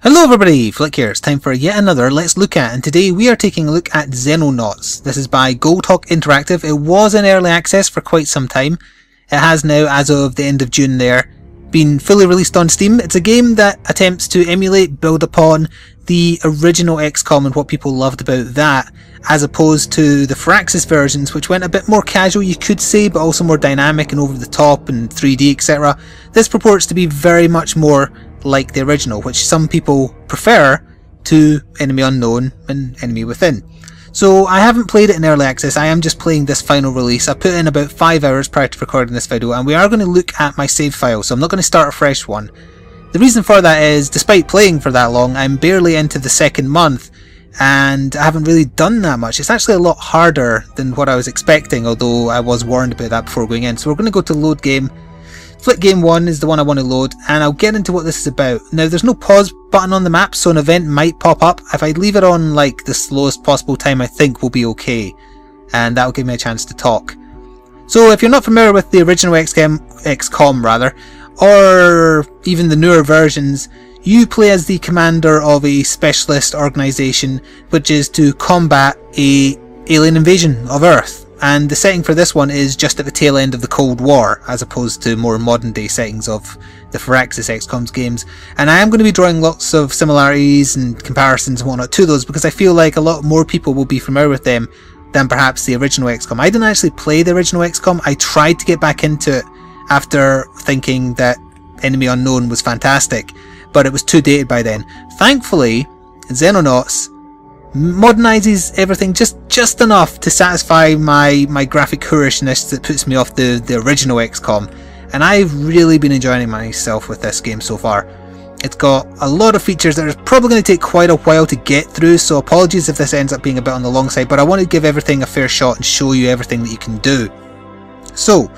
Hello everybody, Flik here. It's time for yet another Let's Look At, and today we are taking a look at Xenonauts. This is by Goldhawk Interactive. It was in early access for quite some time. It has now, as of the end of June there, been fully released on Steam. It's a game that attempts to emulate, build upon the original XCOM and what people loved about that, as opposed to the Firaxis versions, which went a bit more casual, you could say, but also more dynamic and over the top and 3D, etc. This purports to be very much more like the original, which some people prefer to Enemy Unknown and Enemy Within. So I haven't played it in early access, I am just playing this final release. I put in about 5 hours prior to recording this video, and we are going to look at my save file, so I'm not going to start a fresh one. The reason for that is, despite playing for that long, I'm barely into the second month, and I haven't really done that much. It's actually a lot harder than what I was expecting, although I was warned about that before going in. So we're going to go to load game. Flik game 1 is the one I want to load, and I'll get into what this is about. Now, there's no pause button on the map, so an event might pop up. If I leave it on like the slowest possible time, I think we'll be okay, and that'll give me a chance to talk. So if you're not familiar with the original XCOM rather, or even the newer versions, you play as the commander of a specialist organisation which is to combat an alien invasion of Earth. And the setting for this one is just at the tail end of the Cold War, as opposed to more modern day settings of the Firaxis XCOM's games. And I am going to be drawing lots of similarities and comparisons and whatnot to those, because I feel like a lot more people will be familiar with them than perhaps the original XCOM. I didn't actually play the original XCOM. I tried to get back into it after thinking that Enemy Unknown was fantastic, but it was too dated by then. Thankfully, Xenonauts modernizes everything just enough to satisfy my graphic whorishness that puts me off the original XCOM, and I've really been enjoying myself with this game so far. It's got a lot of features that are probably going to take quite a while to get through, so apologies if this ends up being a bit on the long side, but I want to give everything a fair shot and show you everything that you can do. So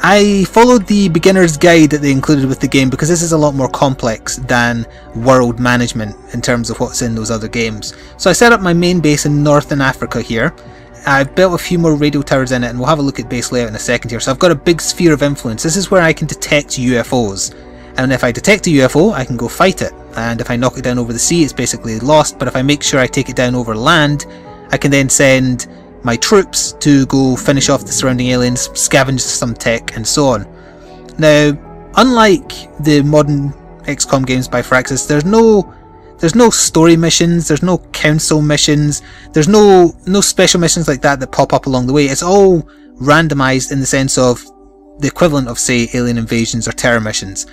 I followed the beginner's guide that they included with the game, because this is a lot more complex than world management in terms of what's in those other games. So I set up my main base in Northern Africa here. I've built a few more radio towers in it, and we'll have a look at base layout in a second here. So I've got a big sphere of influence. This is where I can detect UFOs, and if I detect a UFO I can go fight it, and if I knock it down over the sea it's basically lost, but if I make sure I take it down over land I can then send my troops to go finish off the surrounding aliens, scavenge some tech, and so on. Now, unlike the modern XCOM games by Firaxis, there's no story missions, there's no council missions, there's no special missions like that pop up along the way. It's all randomized in the sense of the equivalent of, say, alien invasions or terror missions.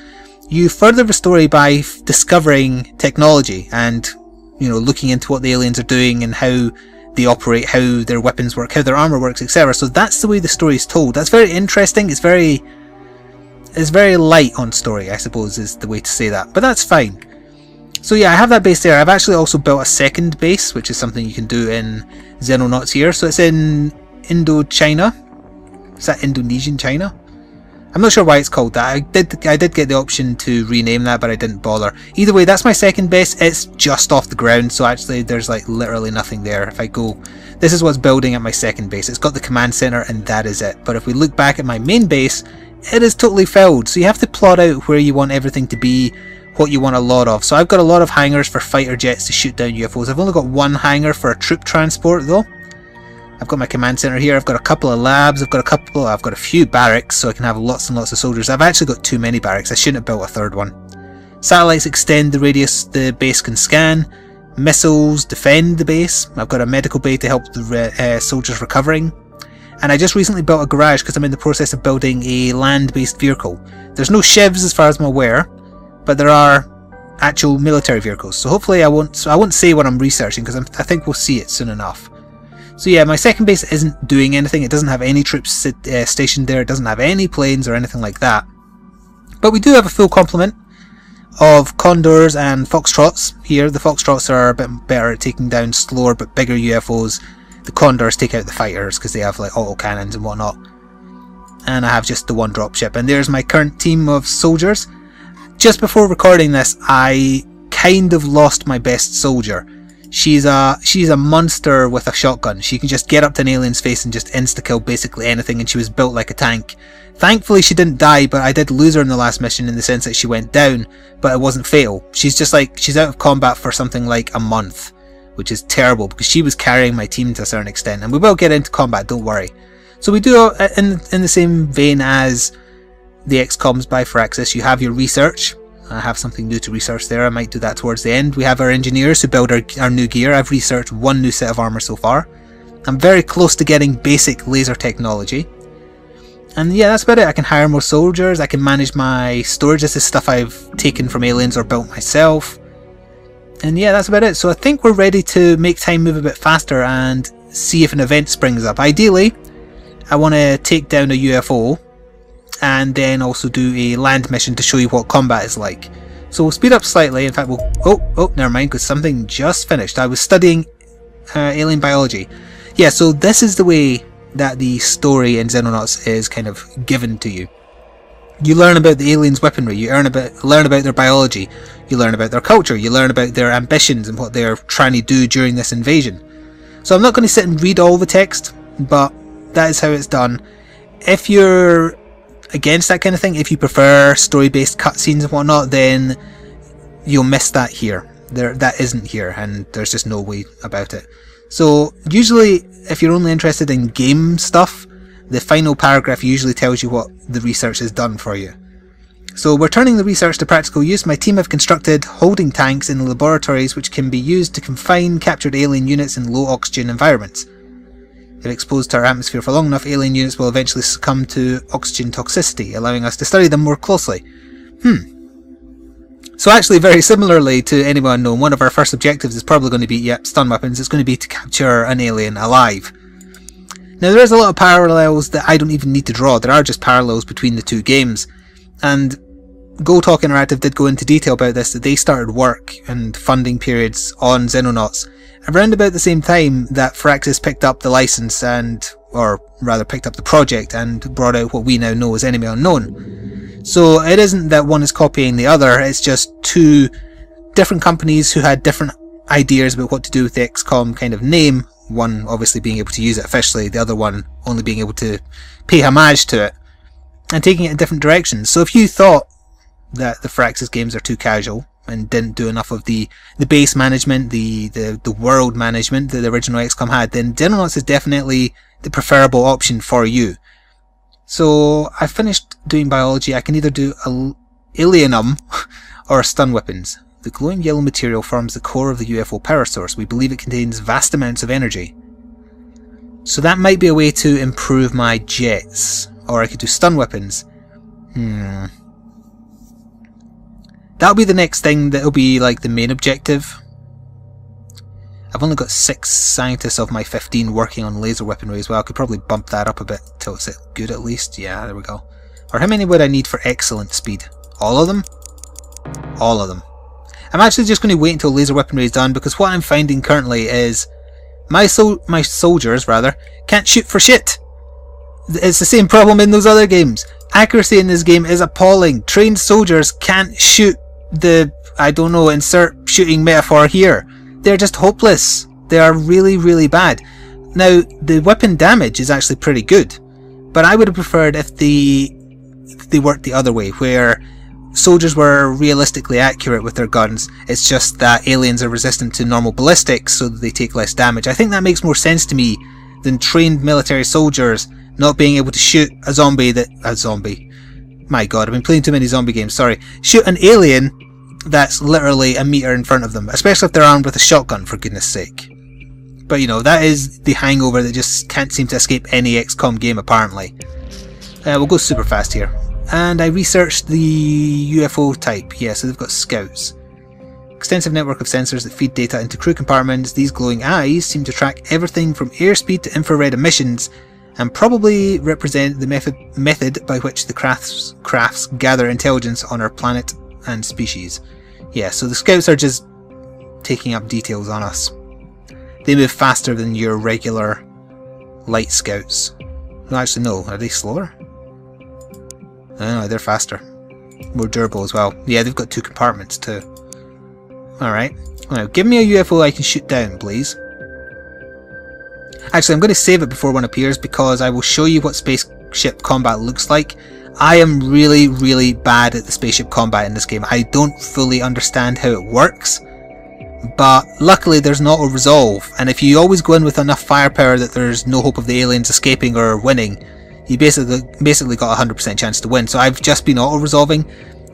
You further the story by discovering technology and, you know, looking into what the aliens are doing and how they operate, how their weapons work, how their armor works, etc. So that's the way the story is told. That's very interesting. It's very light on story, I suppose is the way to say that, but that's fine. So yeah, I have that base there. I've actually also built a second base, which is something you can do in Xenonauts here. So it's in Indochina. Is that Indonesian China? I'm not sure why it's called that. I did get the option to rename that, but I didn't bother. Either way, that's my second base. It's just off the ground, so actually there's like literally nothing there. If I go, this is what's building at my second base. It's got the command center and that is it. But if we look back at my main base, it is totally filled. So you have to plot out where you want everything to be, what you want a lot of. So I've got a lot of hangars for fighter jets to shoot down UFOs. I've only got one hangar for a troop transport though. I've got my command center here, I've got a couple of labs, I've got a few barracks so I can have lots and lots of soldiers. I've actually got too many barracks, I shouldn't have built a third one. Satellites extend the radius the base can scan. Missiles defend the base. I've got a medical bay to help the soldiers recovering. And I just recently built a garage because I'm in the process of building a land-based vehicle. There's no shivs as far as I'm aware, but there are actual military vehicles. So hopefully I won't say what I'm researching, because I think we'll see it soon enough. So yeah, my second base isn't doing anything. It doesn't have any troops stationed there. It doesn't have any planes or anything like that. But we do have a full complement of Condors and Foxtrots here. The Foxtrots are a bit better at taking down slower but bigger UFOs. The Condors take out the fighters because they have like autocannons and whatnot. And I have just the one dropship. And there's my current team of soldiers. Just before recording this, I kind of lost my best soldier. She's a monster with a shotgun. She can just get up to an alien's face and just insta-kill basically anything, and she was built like a tank. Thankfully she didn't die, but I did lose her in the last mission in the sense that she went down, but it wasn't fatal. She's just like, she's out of combat for something like a month, which is terrible because she was carrying my team to a certain extent, and we will get into combat, don't worry. So we do, in the same vein as the XCOMs by Firaxis, you have your research. I have something new to research there, I might do that towards the end. We have our engineers who build our new gear. I've researched one new set of armour so far. I'm very close to getting basic laser technology. And yeah, that's about it. I can hire more soldiers, I can manage my storage. This is stuff I've taken from aliens or built myself. And yeah, that's about it. So I think we're ready to make time move a bit faster and see if an event springs up. Ideally, I want to take down a UFO and then also do a land mission to show you what combat is like. So we'll speed up slightly. In fact, we'll... Oh, never mind, because something just finished. I was studying alien biology. Yeah, so this is the way that the story in Xenonauts is kind of given to you. You learn about the aliens' weaponry, you learn about their biology, you learn about their culture, you learn about their ambitions and what they're trying to do during this invasion. So I'm not going to sit and read all the text, but that is how it's done. If you're against that kind of thing, if you prefer story-based cutscenes and whatnot, then you'll miss that here. That isn't here, and there's just no way about it. So usually, if you're only interested in game stuff, the final paragraph usually tells you what the research has done for you. So we're turning the research to practical use. My team have constructed holding tanks in the laboratories which can be used to confine captured alien units in low oxygen environments. If exposed to our atmosphere for long enough, alien units will eventually succumb to oxygen toxicity, allowing us to study them more closely. So actually, very similarly to Enemy Unknown, one of our first objectives is probably going to be, stun weapons. It's going to be to capture an alien alive. Now there is a lot of parallels that I don't even need to draw. There are just parallels between the two games. And Go Talk Interactive did go into detail about this, that they started work and funding periods on Xenonauts around about the same time that Firaxis picked up the license or rather picked up the project and brought out what we now know as Enemy Unknown. So it isn't that one is copying the other, it's just two different companies who had different ideas about what to do with the XCOM kind of name, one obviously being able to use it officially, the other one only being able to pay homage to it, and taking it in different directions. So if you thought that the Firaxis games are too casual and didn't do enough of the base management, the world management that the original XCOM had, then Xenonauts is definitely the preferable option for you. So I finished doing biology. I can either do alienum or stun weapons. The glowing yellow material forms the core of the UFO power source. We believe it contains vast amounts of energy. So that might be a way to improve my jets. Or I could do stun weapons. That'll be the next thing that'll be like the main objective. I've only got 6 scientists of my 15 working on laser weaponry as well. I could probably bump that up a bit till it's good at least. Yeah, there we go. Or how many would I need for excellent speed? All of them? All of them. I'm actually just going to wait until laser weaponry is done, because what I'm finding currently is my soldiers can't shoot for shit. It's the same problem in those other games. Accuracy in this game is appalling. Trained soldiers can't shoot the, I don't know, insert shooting metaphor here. They're just hopeless. They are really, really bad. Now, the weapon damage is actually pretty good, but I would have preferred if they worked the other way, where soldiers were realistically accurate with their guns. It's just that aliens are resistant to normal ballistics, so that they take less damage. I think that makes more sense to me than trained military soldiers not being able to shoot a zombie. My god, I've been playing too many zombie games, sorry. Shoot an alien that's literally a meter in front of them, especially if they're armed with a shotgun, for goodness sake. But you know, that is the hangover that just can't seem to escape any XCOM game apparently. We'll go super fast here. And I researched the UFO type. Yeah, so they've got scouts. Extensive network of sensors that feed data into crew compartments. These glowing eyes seem to track everything from airspeed to infrared emissions, and probably represent the method by which the crafts gather intelligence on our planet and species. Yeah, so the scouts are just taking up details on us. They move faster than your regular light scouts. No, actually no, are they slower? No, they're faster. More durable as well. Yeah, they've got 2 compartments too. Alright. Now, give me a UFO I can shoot down, please. Actually, I'm going to save it before one appears, because I will show you what space spaceship combat looks like. I am really bad at the spaceship combat in this game. I don't fully understand how it works, but luckily there's an auto resolve, and if you always go in with enough firepower that there's no hope of the aliens escaping or winning, you basically got a 100% chance to win. So I've just been auto resolving.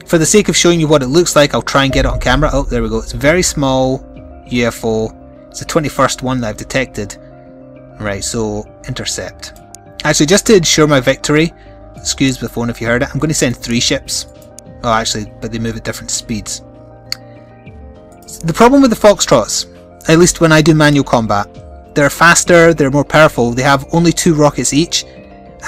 For the sake of showing you what it looks like, I'll try and get it on camera. Oh, there we go. It's a very small UFO. It's the 21st one that I've detected. Right, so intercept. Actually, just to ensure my victory, excuse the phone if you heard it, I'm going to send 3 ships. Oh, actually, but they move at different speeds. The problem with the Foxtrots, at least when I do manual combat, they're faster, they're more powerful, they have only 2 rockets each,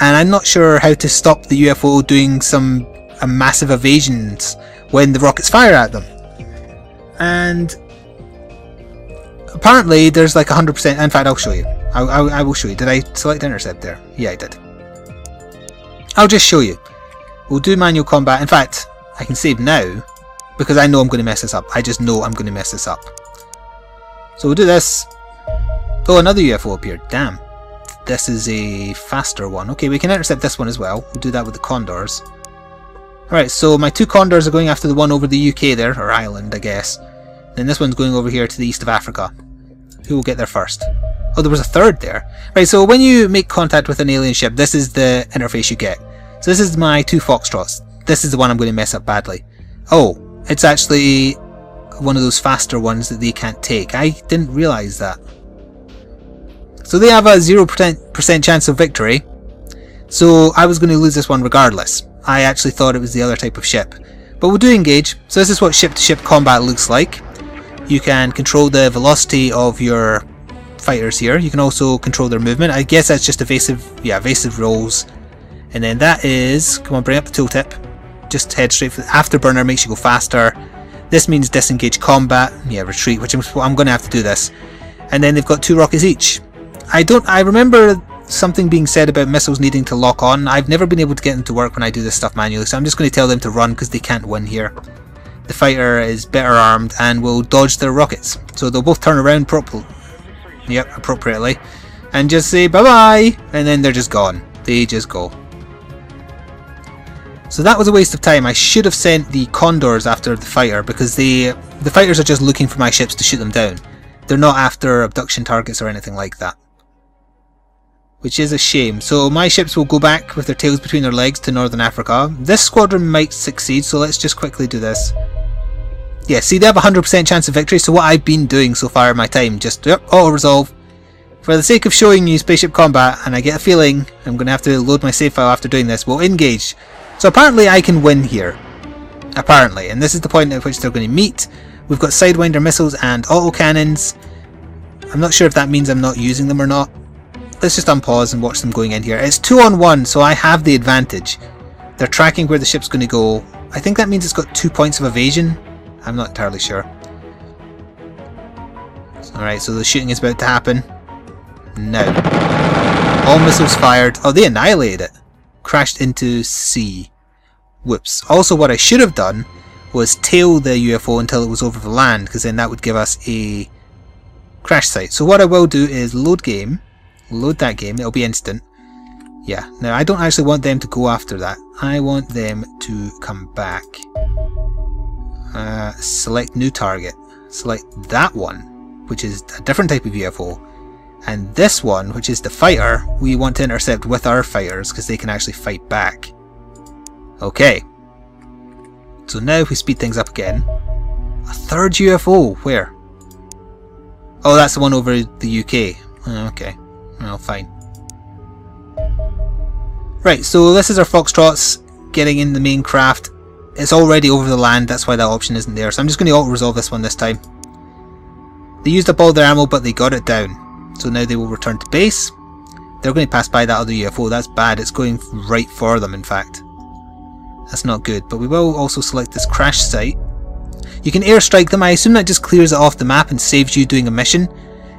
and I'm not sure how to stop the UFO doing some massive evasions when the rockets fire at them. And apparently there's like 100%, in fact I'll show you. I will show you. Did I select intercept there? Yeah, I did. I'll just show you. We'll do manual combat. In fact, I can save now because I know I'm going to mess this up. I just know I'm going to mess this up. So we'll do this. Oh, another UFO appeared. Damn. This is a faster one. Okay, we can intercept this one as well. We'll do that with the Condors. Alright, so my 2 Condors are going after the one over the UK there, or Ireland, I guess. Then this one's going over here to the east of Africa. Who will get there first? Oh, there was a third there. Right, so when you make contact with an alien ship, this is the interface you get. So this is my 2 Foxtrots. This is the one I'm going to mess up badly. Oh, it's actually one of those faster ones that they can't take. I didn't realise that. So they have a 0% chance of victory. So I was going to lose this one regardless. I actually thought it was the other type of ship. But we'll do engage. So this is what ship-to-ship combat looks like. You can control the velocity of your fighters here. You can also control their movement. I guess that's just evasive rolls. And then that is, come on, bring up the tooltip. Just head straight for the afterburner, makes you go faster. This means disengage combat. Yeah, retreat, which I'm going to have to do this. And then they've got 2 rockets each. I remember something being said about missiles needing to lock on. I've never been able to get them to work when I do this stuff manually, so I'm just going to tell them to run because they can't win here. The fighter is better armed and will dodge their rockets, so they'll both turn around appropriately and just say bye bye, and then they're just gone. They just go. So that was a waste of time. I should have sent the Condors after the fighter because the fighters are just looking for my ships to shoot them down. They're not after abduction targets or anything like that. Which is a shame. So my ships will go back with their tails between their legs to Northern Africa. This squadron might succeed, so let's just quickly do this. Yeah, see, they have a 100% chance of victory, so what I've been doing so far in my time, just auto-resolve. For the sake of showing you spaceship combat, and I get a feeling I'm going to have to load my save file after doing this, we'll engage. So apparently I can win here. Apparently, and this is the point at which they're going to meet. We've got Sidewinder missiles and autocannons. I'm not sure if that means I'm not using them or not. Let's just unpause and watch them going in here. It's 2-on-1, so I have the advantage. They're tracking where the ship's going to go. I think that means it's got 2 points of evasion. I'm not entirely sure. Alright, so the shooting is about to happen. Now. All missiles fired. Oh, they annihilated it. Crashed into sea. Whoops. Also, what I should have done was tail the UFO until it was over the land, because then that would give us a crash site. So what I will do is load game. Load that game. It'll be instant. Yeah. Now, I don't actually want them to go after that. I want them to come back. Select new target. Select that one, which is a different type of UFO. And this one, which is the fighter, we want to intercept with our fighters because they can actually fight back. Okay. So now if we speed things up again. A third UFO. Where? Oh, that's the one over the UK. Okay. Well, fine. Right, so this is our Foxtrots getting in the main craft. It's already over the land, that's why that option isn't there. So I'm just going to auto-resolve this one this time. They used up all their ammo, but they got it down. So now they will return to base. They're going to pass by that other UFO. That's bad. It's going right for them, in fact. That's not good. But we will also select this crash site. You can airstrike them. I assume that just clears it off the map and saves you doing a mission.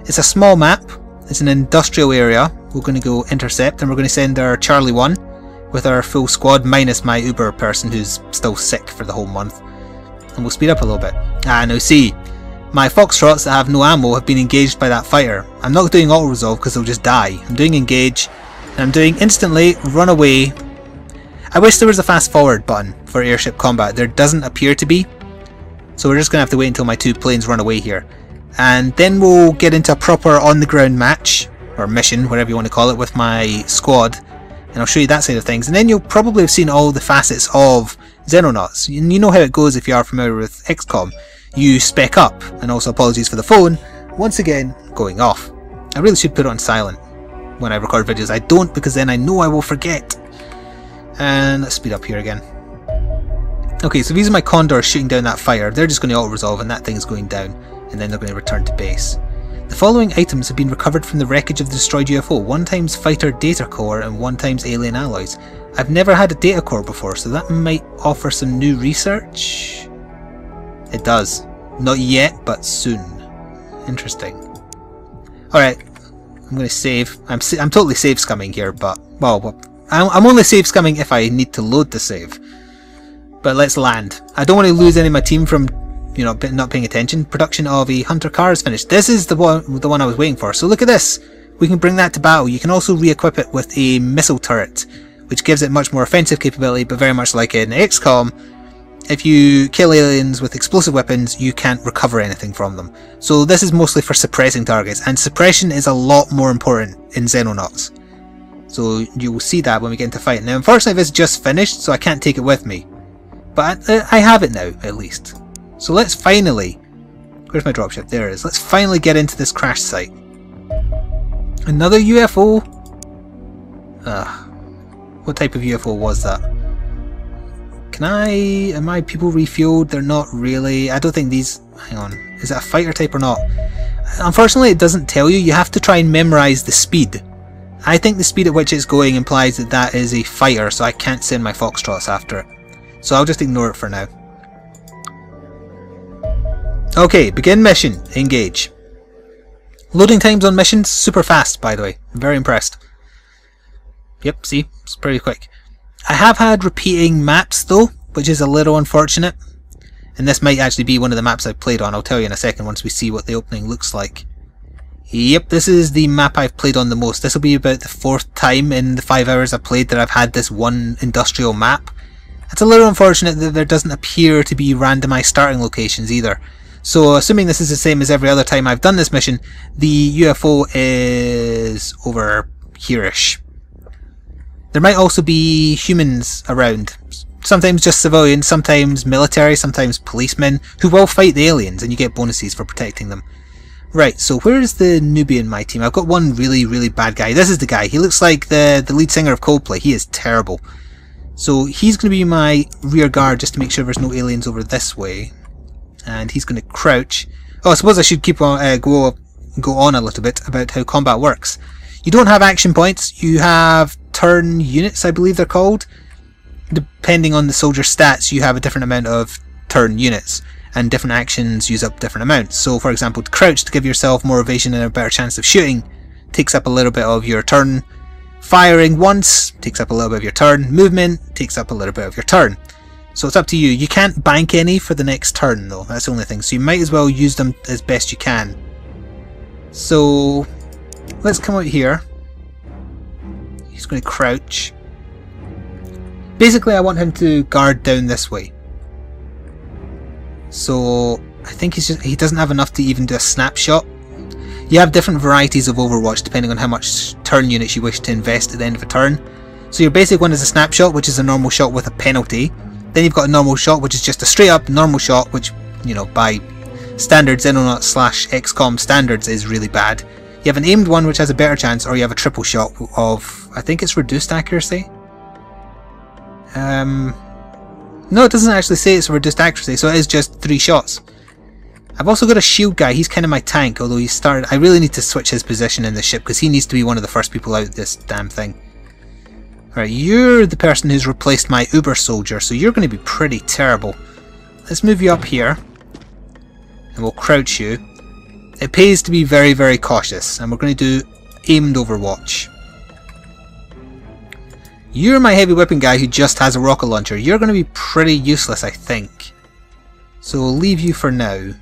It's a small map. It's an industrial area. We're going to go intercept, and we're going to send our Charlie 1 with our full squad, minus my Uber person who's still sick for the whole month. And we'll speed up a little bit. Now see, my Foxtrots that have no ammo have been engaged by that fighter. I'm not doing auto-resolve because they'll just die. I'm doing engage, And I'm doing instantly run away. I wish there was a fast forward button for airship combat. There doesn't appear to be. So we're just going to have to wait until my 2 planes run away here. And then we'll get into a proper on the ground match, or mission, whatever you want to call it, with my squad. And I'll show you that side of things. And then you'll probably have seen all the facets of Xenonauts. And you know how it goes if you are familiar with XCOM. You spec up. And also apologies for the phone, once again, going off. I really should put it on silent when I record videos. I don't, because then I know I will forget. And let's speed up here again. Okay, so these are my Condors shooting down that fire. They're just going to auto-resolve and that thing's going down. And then they're going to return to base. The following items have been recovered from the wreckage of the destroyed UFO. 1x fighter data core and 1x alien alloys. I've never had a data core before, so that might offer some new research. It does. Not yet, but soon. Interesting. Alright, I'm going to save. I'm totally save scumming here, but, well, I'm only save scumming if I need to load the save. But let's land. I don't want to lose any of my team from, you know, not paying attention. Production of a Hunter car is finished. This is the one I was waiting for. So look at this. We can bring that to battle. You can also re-equip it with a missile turret, which gives it much more offensive capability, but very much like in XCOM, if you kill aliens with explosive weapons, you can't recover anything from them. So this is mostly for suppressing targets, and suppression is a lot more important in Xenonauts. So you will see that when we get into fight. Now unfortunately this is just finished, so I can't take it with me. But I have it now, at least. So let's finally... Where's my dropship? There it is. Let's finally get into this crash site. Another UFO? What type of UFO was that? Am my people refueled? They're not really. I don't think these... Hang on. Is it a fighter type or not? Unfortunately it doesn't tell you. You have to try and memorize the speed. I think the speed at which it's going implies that that is a fighter, so I can't send my Foxtrots after it. So I'll just ignore it for now. Okay, begin mission. Engage. Loading times on missions, super fast by the way. I'm very impressed. Yep, see? It's pretty quick. I have had repeating maps though, which is a little unfortunate. And this might actually be one of the maps I've played on. I'll tell you in a second once we see what the opening looks like. Yep, this is the map I've played on the most. This will be about the 4th time in the 5 hours I've played that I've had this one industrial map. It's a little unfortunate that there doesn't appear to be randomized starting locations either. So assuming this is the same as every other time I've done this mission, the UFO is over here-ish. There might also be humans around. Sometimes just civilians, sometimes military, sometimes policemen, who will fight the aliens and you get bonuses for protecting them. Right, so where's the newbie in my team? I've got one really bad guy. This is the guy. He looks like the lead singer of Coldplay. He is terrible. So he's going to be my rear guard just to make sure there's no aliens over this way. And he's going to crouch. Oh, I suppose I should keep on, go on a little bit about how combat works. You don't have action points. You have turn units, I believe they're called. Depending on the soldier's stats, you have a different amount of turn units. And different actions use up different amounts. So for example, to crouch to give yourself more evasion and a better chance of shooting takes up a little bit of your turn. Firing once takes up a little bit of your turn. Movement takes up a little bit of your turn. So it's up to you. You can't bank any for the next turn though. That's the only thing. So you might as well use them as best you can. So let's come out here. He's going to crouch. Basically I want him to guard down this way. So I think he doesn't have enough to even do a snapshot. You have different varieties of Overwatch depending on how much turn units you wish to invest at the end of a turn. So your basic one is a snapshot, which is a normal shot with a penalty. Then you've got a normal shot, which is just a straight up normal shot, which, you know, by standard Xenonauts / XCOM standards is really bad. You have an aimed one, which has a better chance, or you have a triple shot of, I think it's reduced accuracy. No, it doesn't actually say it's reduced accuracy, so it is just 3 shots. I've also got a shield guy. He's kind of my tank, although he started... I really need to switch his position in the ship because he needs to be one of the first people out this damn thing. Alright, you're the person who's replaced my Uber soldier, so you're going to be pretty terrible. Let's move you up here. And we'll crouch you. It pays to be very cautious, and we're going to do aimed Overwatch. You're my heavy weapon guy who just has a rocket launcher. You're going to be pretty useless, I think. So we'll leave you for now.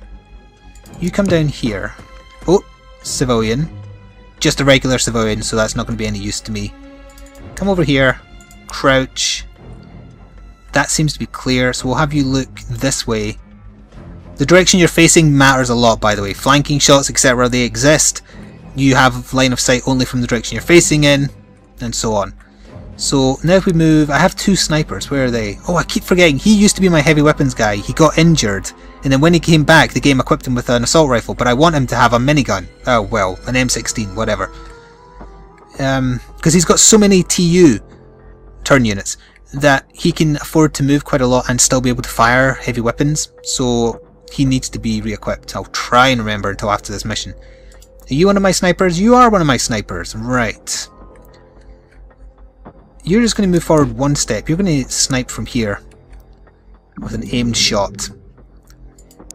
You come down here. Oh, civilian. Just a regular civilian, so that's not going to be any use to me. Come over here. Crouch. That seems to be clear, so we'll have you look this way. The direction you're facing matters a lot, by the way. Flanking shots, etc., they exist. You have line of sight only from the direction you're facing in, and so on. So now if we move, I have 2 snipers. Where are they? Oh, I keep forgetting. He used to be my heavy weapons guy. He got injured, and then when he came back, the game equipped him with an assault rifle, but I want him to have a minigun. Oh, well, an M16, whatever. Because he's got so many TU turn units that he can afford to move quite a lot and still be able to fire heavy weapons, so he needs to be re-equipped. I'll try and remember until after this mission. Are you one of my snipers? You are one of my snipers. Right. You're just going to move forward 1 step. You're going to snipe from here with an aimed shot.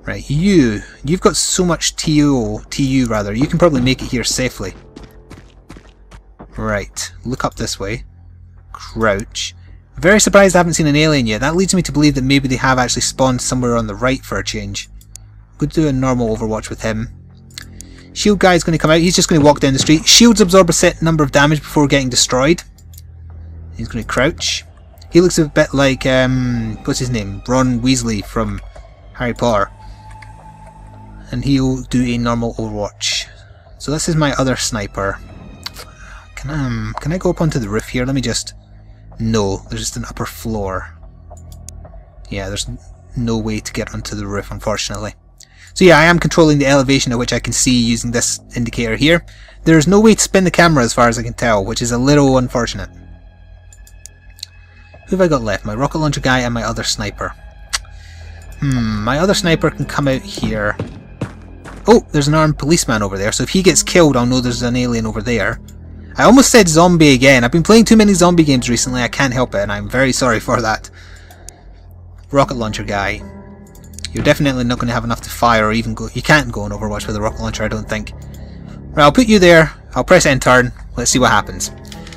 Right, you've got so much TU rather. You can probably make it here safely. Right, look up this way. Crouch. Very surprised I haven't seen an alien yet. That leads me to believe that maybe they have actually spawned somewhere on the right for a change. We'll do a normal Overwatch with him. Shield guy's going to come out. He's just going to walk down the street. Shields absorb a set number of damage before getting destroyed. He's going to crouch. He looks a bit like, what's his name? Ron Weasley from Harry Potter. And he'll do a normal Overwatch. So this is my other sniper. Can I go up onto the roof here? Let me just... No, there's just an upper floor. Yeah, there's no way to get onto the roof, unfortunately. So yeah, I am controlling the elevation at which I can see using this indicator here. There's no way to spin the camera as far as I can tell, which is a little unfortunate. Who have I got left? My rocket launcher guy and my other sniper. My other sniper can come out here. Oh, there's an armed policeman over there, so if he gets killed I'll know there's an alien over there. I almost said zombie again. I've been playing too many zombie games recently, I can't help it, and I'm very sorry for that. Rocket launcher guy. You're definitely not going to have enough to fire or even go... You can't go on Overwatch with a rocket launcher, I don't think. Right, I'll put you there. I'll press enter and let's see what happens.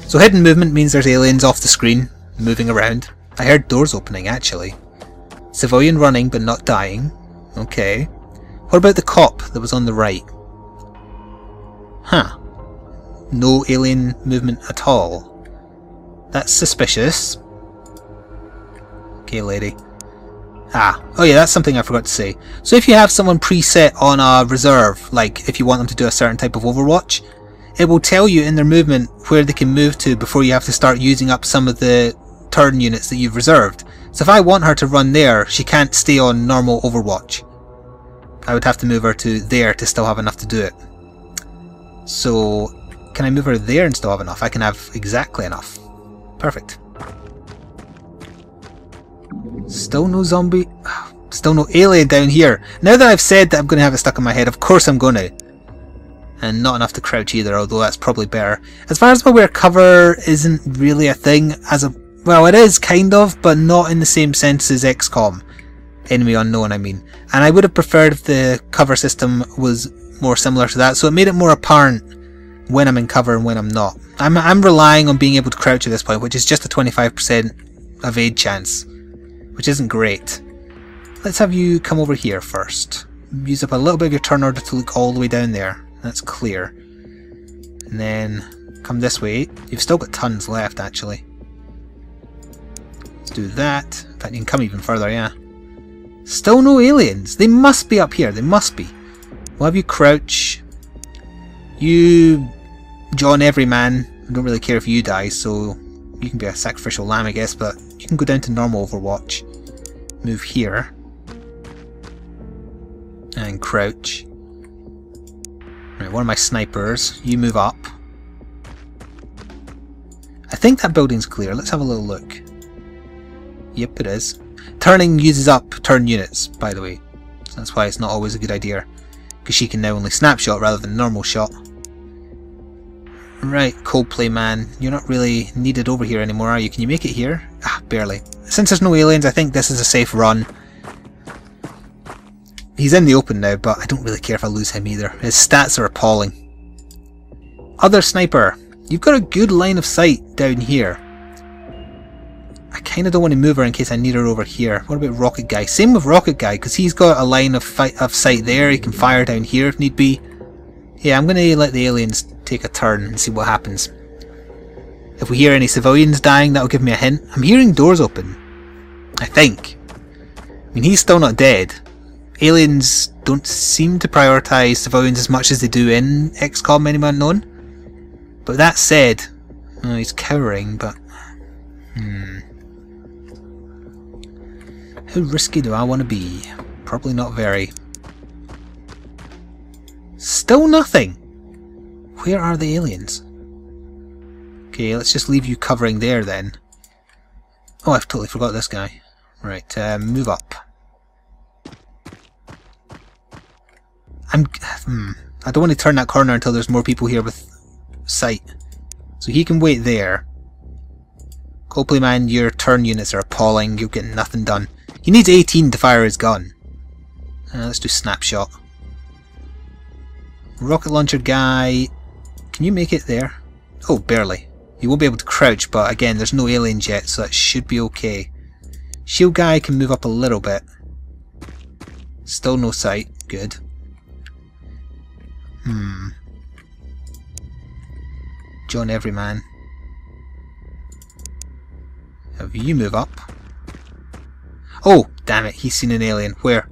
So hidden movement means there's aliens off the screen, moving around. I heard doors opening, actually. Civilian running but not dying. Okay. What about the cop that was on the right? Huh. No alien movement at all. That's suspicious. Okay, lady. Oh yeah, that's something I forgot to say. So if you have someone preset on a reserve, like if you want them to do a certain type of Overwatch, it will tell you in their movement where they can move to before you have to start using up some of the turn units that you've reserved. So if I want her to run there, she can't stay on normal Overwatch. I would have to move her to there to still have enough to do it. So, can I move her there and still have enough? I can have exactly enough. Perfect. Still no zombie. Still no alien down here. Now that I've said that I'm going to have it stuck in my head, of course I'm going to. And not enough to crouch either, although that's probably better. As far as I'm aware, cover isn't really a thing as a... Well, it is kind of, but not in the same sense as XCOM. Enemy unknown, I mean. And I would have preferred if the cover system was more similar to that, so it made it more apparent when I'm in cover and when I'm not. I'm relying on being able to crouch at this point, which is just a 25% evade chance, which isn't great. Let's have you come over here first. Use up a little bit of your turn order to look all the way down there. That's clear. And then come this way. You've still got tons left, actually. Let's do that. In fact, you can come even further, yeah. Still no aliens. They must be up here. They must be. We'll have you crouch. You, John Everyman. I don't really care if you die, so you can be a sacrificial lamb, I guess, but you can go down to normal Overwatch. Move here. And crouch. Right, one of my snipers. You move up. I think that building's clear. Let's have a little look. Yep, it is. Turning uses up turn units, by the way. So that's why it's not always a good idea. Because she can now only snapshot rather than normal shot. Right, Coldplay man. You're not really needed over here anymore, are you? Can you make it here? Barely. Since there's no aliens, I think this is a safe run. He's in the open now, but I don't really care if I lose him either. His stats are appalling. Other sniper. You've got a good line of sight down here. I kind of don't want to move her in case I need her over here. What about Rocket Guy? Same with Rocket Guy, because he's got a line of sight there. He can fire down here if need be. Yeah, I'm going to let the aliens take a turn and see what happens. If we hear any civilians dying, that'll give me a hint. I'm hearing doors open. I think. I mean, he's still not dead. Aliens don't seem to prioritise civilians as much as they do in XCOM Enemy Unknown. But that said, oh, he's cowering, but... How risky do I want to be? Probably not very. Still nothing! Where are the aliens? Okay, let's just leave you covering there then. Oh, I've totally forgot this guy. Right, move up. I don't want to turn that corner until there's more people here with sight. So he can wait there. Copley man, your turn units are appalling. You'll get nothing done. He needs 18 to fire his gun. Let's do snapshot. Rocket launcher guy. Can you make it there? Oh, barely. You won't be able to crouch, but again, there's no aliens yet, so that should be okay. Shield guy can move up a little bit. Still no sight. Good. John Everyman. Have you move up? Oh, damn it, he's seen an alien. Where?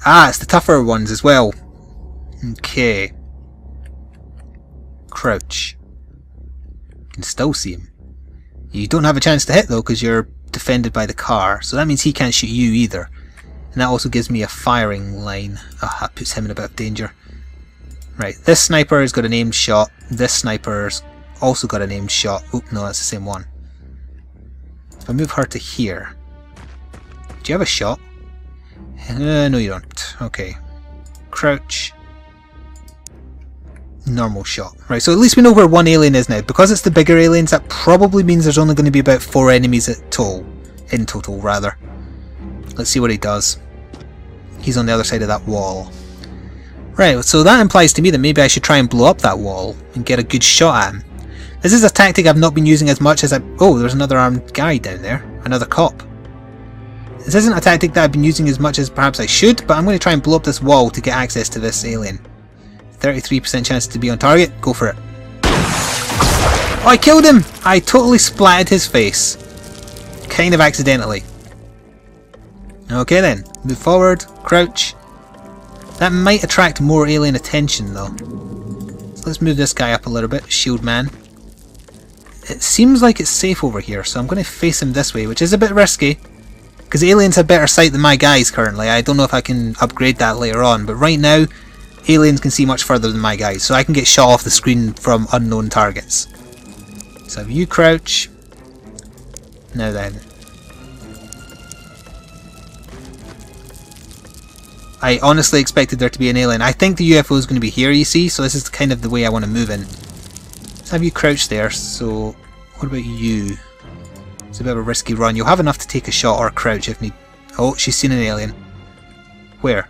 Ah, it's the tougher ones as well. Okay. Crouch. You can still see him. You don't have a chance to hit though, because you're defended by the car, so that means he can't shoot you either. And that also gives me a firing line. Oh, that puts him in a bit of danger. Right, this sniper has got an aimed shot. This sniper's also got an aimed shot. Oop, no, that's the same one. If I move her to here... Do you have a shot? No, you don't. Okay. Crouch. Normal shot. Right, so at least we know where one alien is now. Because it's the bigger aliens, that probably means there's only going to be about 4 enemies in total, rather. Let's see what he does. He's on the other side of that wall. Right, so that implies to me that maybe I should try and blow up that wall and get a good shot at him. This is a tactic I've not been using as much as I... Oh, there's another armed guy down there. Another cop. This isn't a tactic that I've been using as much as perhaps I should, but I'm going to try and blow up this wall to get access to this alien. 33% chance to be on target. Go for it. Oh, I killed him! I totally splatted his face. Kind of accidentally. Okay then. Move forward. Crouch. That might attract more alien attention though. So let's move this guy up a little bit. Shield man. It seems like it's safe over here, so I'm going to face him this way, which is a bit risky. Because aliens have better sight than my guys currently. I don't know if I can upgrade that later on, but right now, aliens can see much further than my guys, so I can get shot off the screen from unknown targets. So if you crouch... Now then. I honestly expected there to be an alien. I think the UFO is going to be here, you see, so this is kind of the way I want to move in. Let's have you crouch there, so... What about you? It's a bit of a risky run. You'll have enough to take a shot or crouch if need... Oh, she's seen an alien. Where?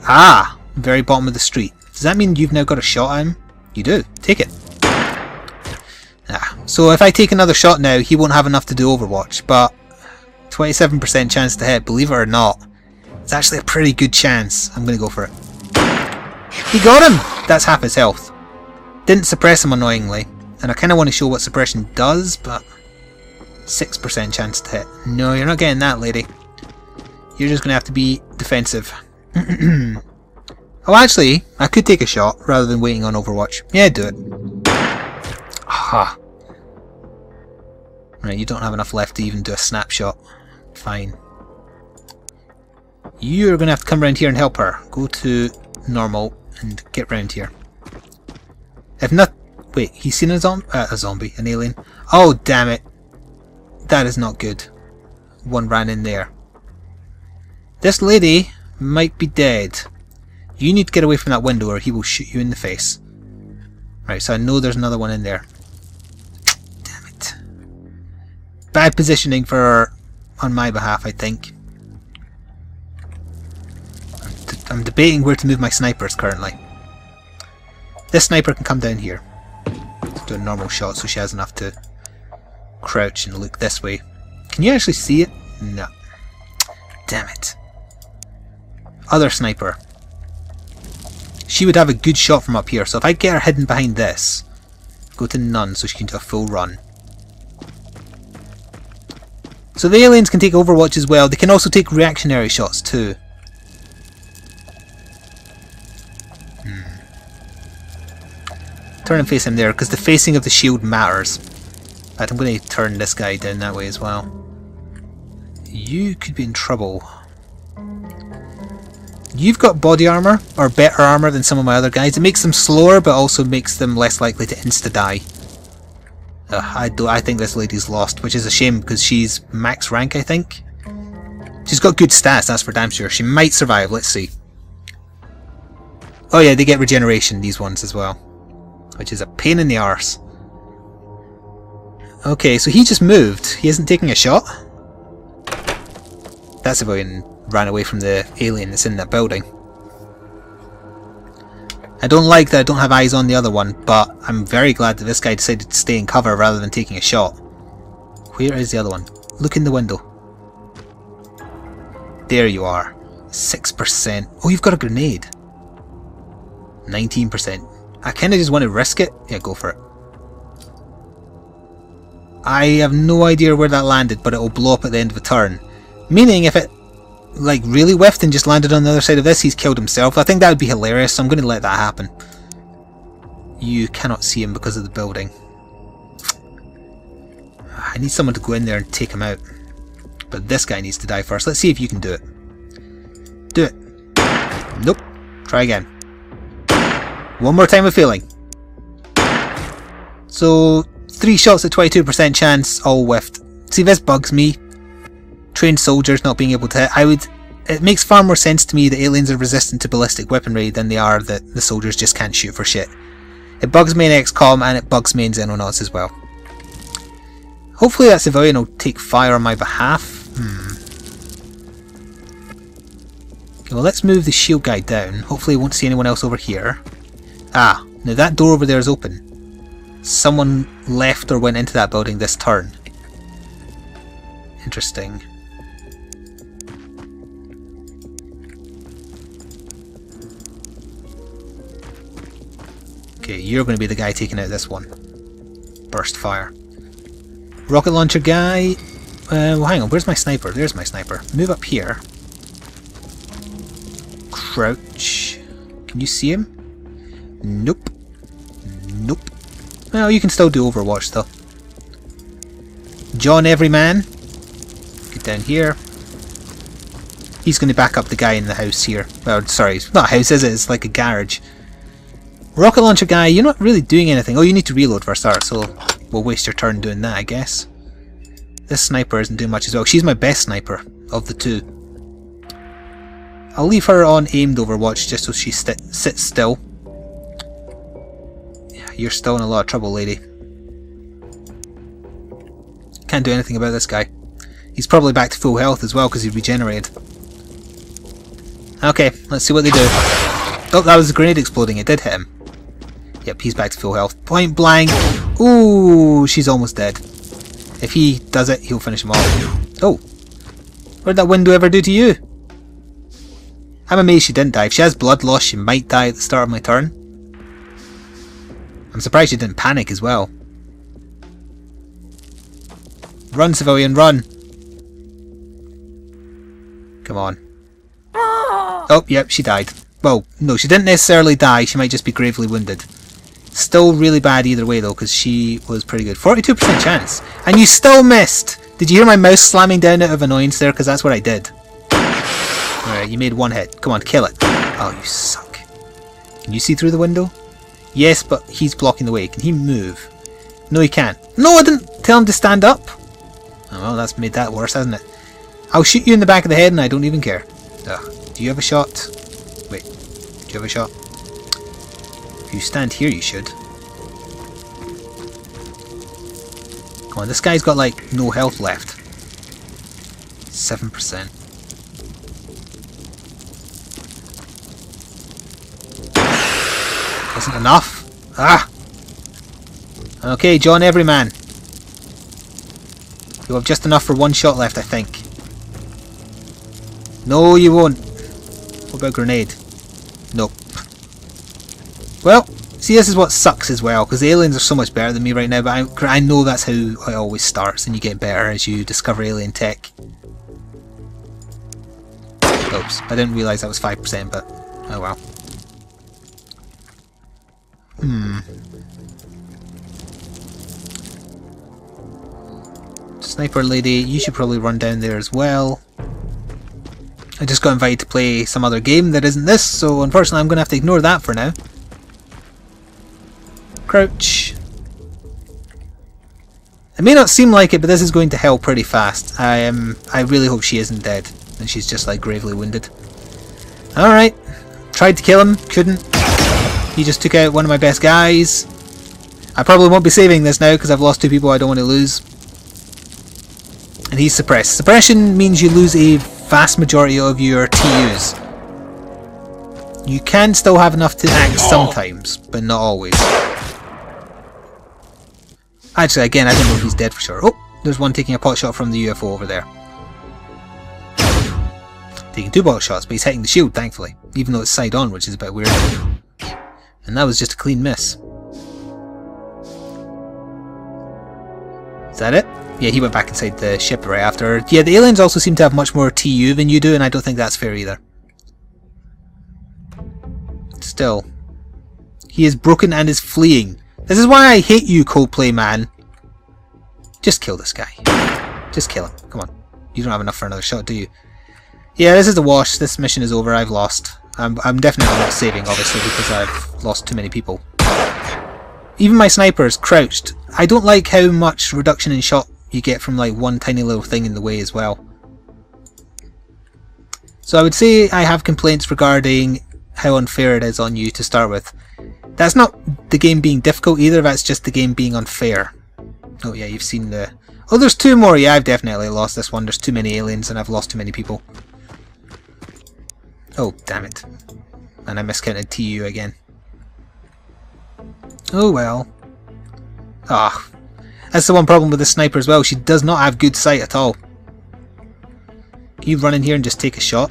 Ah! Very bottom of the street. Does that mean you've now got a shot at him? You do. Take it. Ah. So if I take another shot now, he won't have enough to do Overwatch, but 27% chance to hit, believe it or not. It's actually a pretty good chance. I'm going to go for it. He got him! That's half his health. Didn't suppress him annoyingly. And I kind of want to show what suppression does, but... 6% chance to hit. No, you're not getting that, lady. You're just going to have to be defensive. Oh, actually, I could take a shot rather than waiting on Overwatch. Yeah, do it. Aha. Right, you don't have enough left to even do a snapshot. Fine. You're going to have to come around here and help her. Go to normal and get round here. If not... Wait, he's seen a zombie, an alien. Oh, damn it. That is not good. One ran in there. This lady might be dead. You need to get away from that window or he will shoot you in the face. Right, so I know there's another one in there. Damn it. Bad positioning for on my behalf, I think. I'm debating where to move my snipers currently. This sniper can come down here. Let's do a normal shot so she has enough to crouch and look this way. Can you actually see it? No. Damn it. Other sniper. She would have a good shot from up here, so if I get her hidden behind this, go to none so she can do a full run. So the aliens can take Overwatch as well. They can also take reactionary shots too. Turn and face him there, because the facing of the shield matters. In fact, I'm going to turn this guy down that way as well. You could be in trouble. You've got body armour, or better armour than some of my other guys. It makes them slower, but also makes them less likely to insta-die. I think this lady's lost, which is a shame, because she's max rank, I think. She's got good stats, that's for damn sure. She might survive, let's see. Oh yeah, they get regeneration, these ones as well. Which is a pain in the arse. Okay, so he just moved. He isn't taking a shot? That civilian ran away from the alien that's in that building. I don't like that I don't have eyes on the other one, but I'm very glad that this guy decided to stay in cover rather than taking a shot. Where is the other one? Look in the window. There you are. 6%. Oh, you've got a grenade. 19%. I kind of just want to risk it. Yeah, go for it. I have no idea where that landed, but it will blow up at the end of a turn. Meaning if it like really whiffed and just landed on the other side of this, he's killed himself. I think that would be hilarious, so I'm going to let that happen. You cannot see him because of the building. I need someone to go in there and take him out. But this guy needs to die first. Let's see if you can do it. Do it. Nope. Try again. One more time with failing. So 3 shots at 22% chance, all whiffed. See, this bugs me. Trained soldiers not being able to hit. It makes far more sense to me that aliens are resistant to ballistic weaponry than they are that the soldiers just can't shoot for shit. It bugs me in XCOM and it bugs me in Xenonauts as well. Hopefully that civilian will take fire on my behalf. Okay, well, let's move the shield guy down. Hopefully we won't see anyone else over here. Ah, now that door over there is open. Someone left or went into that building this turn. Interesting. Okay, you're going to be the guy taking out this one. Burst fire. Rocket launcher guy. Well, hang on, where's my sniper? There's my sniper. Move up here. Crouch. Can you see him? Nope. Nope. Well, you can still do Overwatch though. John Everyman. Get down here. He's going to back up the guy in the house here. Well, sorry, it's not a house, is it? It's like a garage. Rocket launcher guy, you're not really doing anything. Oh, you need to reload for a start, so we'll waste your turn doing that, I guess. This sniper isn't doing much as well. She's my best sniper of the two. I'll leave her on aimed Overwatch just so she sits still. Yeah, you're still in a lot of trouble, lady. Can't do anything about this guy. He's probably back to full health as well because he regenerated. Okay, let's see what they do. Oh, that was a grenade exploding. It did hit him. Yep, he's back to full health. Point blank. Ooh, she's almost dead. If he does it, he'll finish him off. Oh, what did that window ever do to you? I'm amazed she didn't die. If she has blood loss, she might die at the start of my turn. I'm surprised she didn't panic as well. Run, civilian, run! Come on. Oh, yep, she died. Well, no, she didn't necessarily die. She might just be gravely wounded. Still really bad either way, though, because she was pretty good. 42% chance. And you still missed! Did you hear my mouse slamming down out of annoyance there? Because that's what I did. Alright, you made one hit. Come on, kill it. Oh, you suck. Can you see through the window? Yes, but he's blocking the way. Can he move? No, he can't. No, I didn't tell him to stand up! Oh, well, that's made that worse, hasn't it? I'll shoot you in the back of the head and I don't even care. Ugh. Do you have a shot? Wait, do you have a shot? If you stand here, you should. Come on, this guy's got like no health left. 7%. Isn't enough. Ah! Okay, John Everyman. You'll have just enough for one shot left, I think. No, you won't. What about grenade? Nope. Well, See, this is what sucks as well, because the aliens are so much better than me right now, but I know that's how it always starts, and you get better as you discover alien tech. Oops, I didn't realise that was 5%, but oh well. Sniper lady, you should probably run down there as well. I just got invited to play some other game that isn't this, so unfortunately I'm going to have to ignore that for now. Crouch. It may not seem like it, but this is going to hell pretty fast. I really hope she isn't dead, and she's just like gravely wounded. Alright, tried to kill him, couldn't. He just took out one of my best guys. I probably won't be saving this now because I've lost 2 people I don't want to lose. And he's suppressed. Suppression means you lose a vast majority of your TUs. You can still have enough to act sometimes, but not always. Actually, again, I don't know if he's dead for sure. Oh, there's one taking a pot shot from the UFO over there. Taking 2 pot shots, but he's hitting the shield, thankfully. Even though it's side on, which is a bit weird. And that was just a clean miss. Is that it? Yeah, he went back inside the ship right after. Yeah, the aliens also seem to have much more TU than you do, and I don't think that's fair either. Still. He is broken and is fleeing. This is why I hate you, Coldplay man. Just kill this guy. Just kill him. Come on. You don't have enough for another shot, do you? Yeah, this is the wash. This mission is over. I've lost. I'm definitely not saving, obviously, because I've lost too many people. Even my snipers crouched. I don't like how much reduction in shot you get from like one tiny little thing in the way as well. So I would say I have complaints regarding how unfair it is on you to start with. That's not the game being difficult either, that's just the game being unfair. Oh yeah, you've seen the... Oh, there's 2 more. Yeah, I've definitely lost this one. There's too many aliens and I've lost too many people. Oh, damn it. And I miscounted TU again. Oh well. Ah. That's the one problem with the sniper as well. She does not have good sight at all. Can you run in here and just take a shot?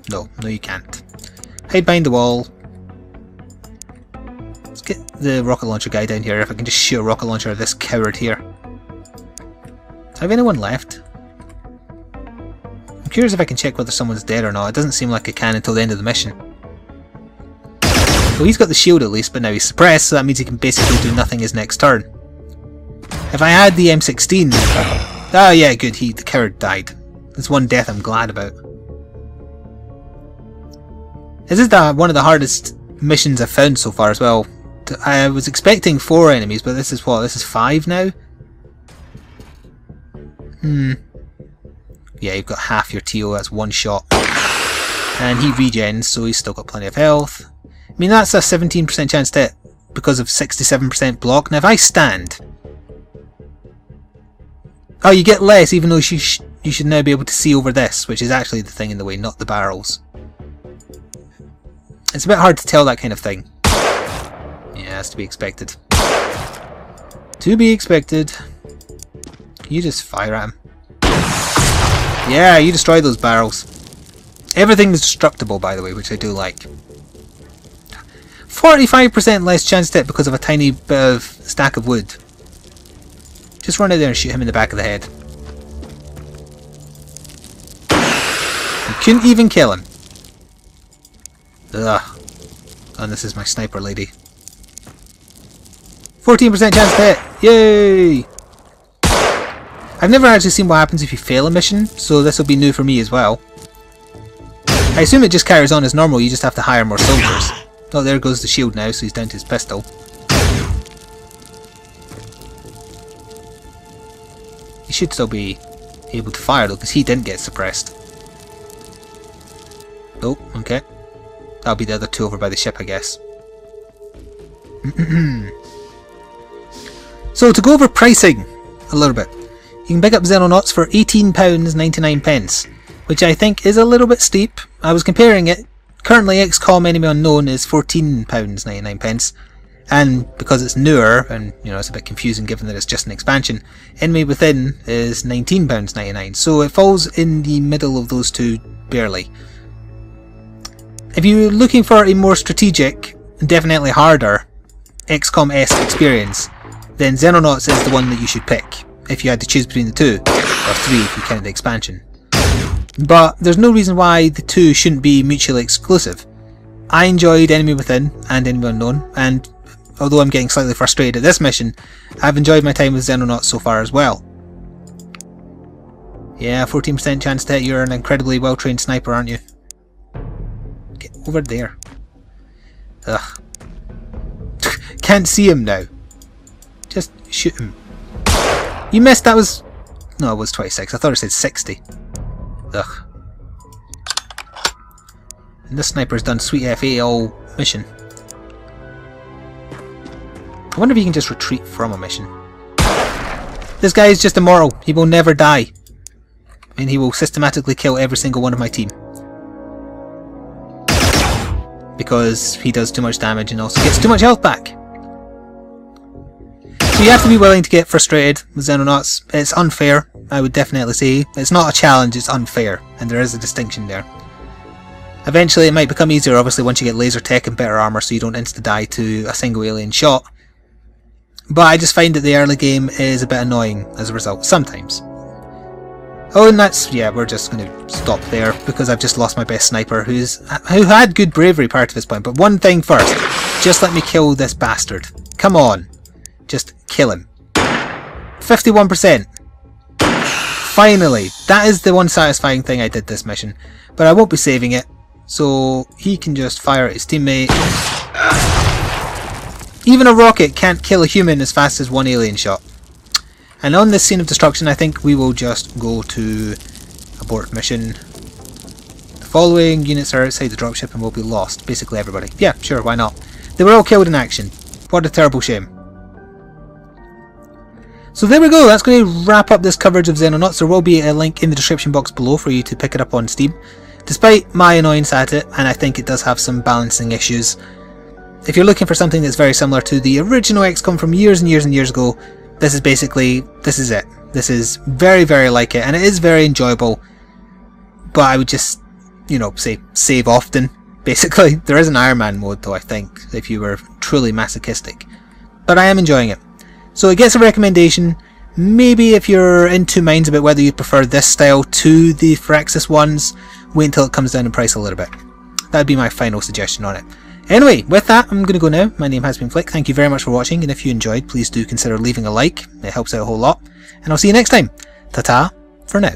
No, no you can't. Hide behind the wall. Let's get the rocket launcher guy down here. If I can just shoot a rocket launcher at this coward here. Do I have anyone left? I'm curious if I can check whether someone's dead or not. It doesn't seem like I can until the end of the mission. Well, he's got the shield at least, but now he's suppressed, so that means he can basically do nothing his next turn. If I had the M16... Oh yeah, good, the coward died. That's one death I'm glad about. This is one of the hardest missions I've found so far as well. I was expecting 4 enemies, but this is what? This is 5 now? Yeah, you've got half your TO, that's 1 shot. And he regens, so he's still got plenty of health. I mean, that's a 17% chance to hit because of 67% block. Now, if I stand... Oh, you get less, even though you should now be able to see over this, which is actually the thing in the way, not the barrels. It's a bit hard to tell that kind of thing. Yeah, that's to be expected. To be expected. Can you just fire at him? Yeah, you destroy those barrels. Everything is destructible, by the way, which I do like. 45% less chance to hit because of a tiny bit of stack of wood. Just run out there and shoot him in the back of the head. You couldn't even kill him. Ugh. And this is my sniper lady. 14% chance to hit! Yay! I've never actually seen what happens if you fail a mission, so this will be new for me as well. I assume it just carries on as normal, you just have to hire more soldiers. Oh, there goes the shield now, so he's down to his pistol. He should still be able to fire though, because he didn't get suppressed. Oh, okay. That'll be the other 2 over by the ship, I guess. So, to go over pricing a little bit. You can pick up Xenonauts for £18.99, which I think is a little bit steep. I was comparing it. Currently, XCOM Enemy Unknown is £14.99, and because it's newer, and you know it's a bit confusing given that it's just an expansion, Enemy Within is £19.99, so it falls in the middle of those 2 barely. If you're looking for a more strategic, and definitely harder, XCOM-esque experience, then Xenonauts is the one that you should pick, if you had to choose between the two, or three if you count the expansion. But there's no reason why the two shouldn't be mutually exclusive. I enjoyed Enemy Within and Enemy Unknown, and although I'm getting slightly frustrated at this mission, I've enjoyed my time with Xenonauts so far as well. Yeah, 14% chance to hit. You're an incredibly well-trained sniper, aren't you? Get over there. Ugh. Can't see him now. Just shoot him. You missed, that was... No, it was 26. I thought it said 60. Ugh. And this sniper's done sweet FA all mission. I wonder if he can just retreat from a mission. This guy is just immortal. He will never die. I mean, he will systematically kill every single one of my team. Because he does too much damage and also gets too much health back. So you have to be willing to get frustrated with Xenonauts. It's unfair, I would definitely say. It's not a challenge, it's unfair. And there is a distinction there. Eventually it might become easier, obviously, once you get laser tech and better armour so you don't insta-die to a single alien shot. But I just find that the early game is a bit annoying as a result, sometimes. Oh, and that's... yeah, we're just going to stop there, because I've just lost my best sniper, who had good bravery part of this point. But one thing first, just let me kill this bastard. Come on. Just kill him. 51%. Finally. That is the one satisfying thing I did this mission. But I won't be saving it, so he can just fire at his teammate. Even a rocket can't kill a human as fast as one alien shot. And on this scene of destruction, I think we will just go to abort mission. The following units are outside the dropship and will be lost. Basically everybody. Yeah, sure, why not? They were all killed in action. What a terrible shame. So there we go, that's going to wrap up this coverage of Xenonauts. There will be a link in the description box below for you to pick it up on Steam. Despite my annoyance at it, and I think it does have some balancing issues, if you're looking for something that's very similar to the original XCOM from years and years and years ago, this is it. This is very, very like it, and it is very enjoyable. But I would just, you know, say save often, basically. There is an Iron Man mode though, I think, if you were truly masochistic. But I am enjoying it. So it gets a recommendation. Maybe if you're in two minds about whether you prefer this style to the Phyrexis ones, wait until it comes down in price a little bit. That would be my final suggestion on it. Anyway, with that, I'm going to go now. My name has been Flik. Thank you very much for watching, and if you enjoyed, please do consider leaving a like. It helps out a whole lot. And I'll see you next time. Ta-ta for now.